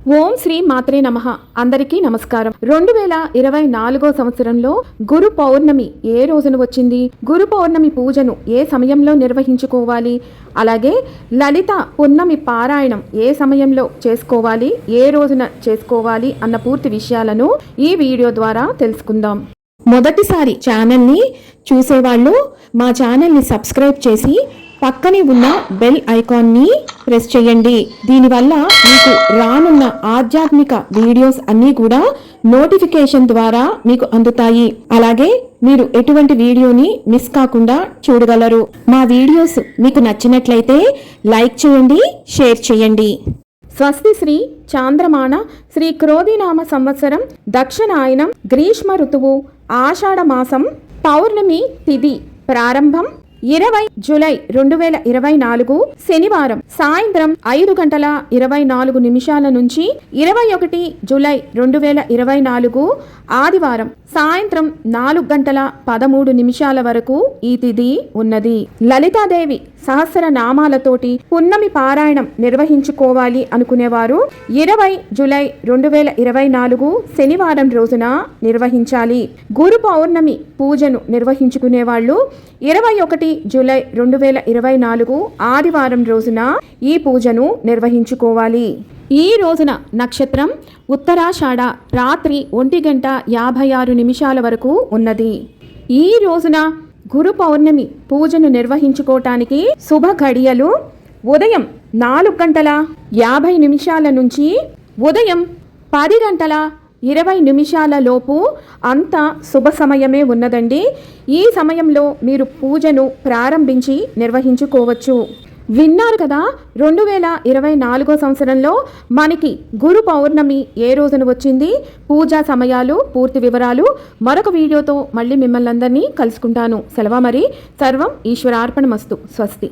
ఓం శ్రీ మాత్రే నమః. అందరికీ నమస్కారం. 2024 సంవత్సరంలో గురు పౌర్ణమి ఏ రోజున వచ్చింది, గురు పౌర్ణమి పూజను ఏ సమయంలో నిర్వహించుకోవాలి, అలాగే లలిత పున్నమి పారాయణం ఏ సమయంలో చేసుకోవాలి, ఏ రోజున చేసుకోవాలి అన్న పూర్తి విషయాలను ఈ వీడియో ద్వారా తెలుసుకుందాం. మొదటిసారి ఛానల్ని చూసేవాళ్ళు మా ఛానల్ని సబ్స్క్రైబ్ చేసి పక్కనే ఉన్న బెల్ ఐకాన్ని ప్రెస్ చేయండి. దీనివల్ల మీకు రానున్న ఆధ్యాత్మిక వీడియోస్ అన్నీ కూడా నోటిఫికేషన్ ద్వారా మీకు అందుతాయి. అలాగే మీరు ఎటువంటి వీడియోని మిస్ కాకుండా చూడగలరు. మా వీడియోస్ మీకు నచ్చినట్లయితే లైక్ చేయండి, షేర్ చేయండి. స్వస్తి శ్రీ చాంద్రమాన శ్రీ క్రోధినామ సంవత్సరం దక్షిణాయనం గ్రీష్మ ఋతువు ఆషాఢ మాసం పౌర్ణమి తిథి ప్రారంభం 20 జూలై 2024 శనివారం సాయంత్రం 5:24 నుంచి 21 జూలై 2024 ఆదివారం సాయంత్రం 4:13 వరకు ఈ తిథి ఉన్నది. లలితాదేవి సహస్రనామాలతోటి పున్నమి పారాయణం నిర్వహించుకోవాలి అనుకునేవారు 20 జూలై 2024 శనివారం రోజున నిర్వహించాలి. గురు పౌర్ణమి పూజను నిర్వహించుకునే వాళ్ళు 21 జూలై 2024 ఆదివారం రోజున ఈ పూజను నిర్వహించుకోవాలి. ఈ రోజున నక్షత్రం ఉత్తరాషాఢ రాత్రి 1:56 వరకు ఉన్నది. ఈ రోజున గురు పౌర్ణమి పూజను నిర్వహించుకోవటానికి శుభ ఘడియలు ఉదయం 4:50 నుంచి ఉదయం 10:20 లోపు అంత శుభ సమయమే ఉన్నదండి. ఈ సమయంలో మీరు పూజను ప్రారంభించి నిర్వహించుకోవచ్చు. విన్నారు కదా, 2024 సంవత్సరంలో మనకి గురు పౌర్ణమి ఏ రోజున వచ్చింది, పూజా సమయాలు, పూర్తి వివరాలు మరొక వీడియోతో మళ్ళీ మిమ్మల్ని అందరినీ కలుసుకుంటాను. సెలవు మరి. సర్వం ఈశ్వరార్పణమస్తు. స్వస్తి.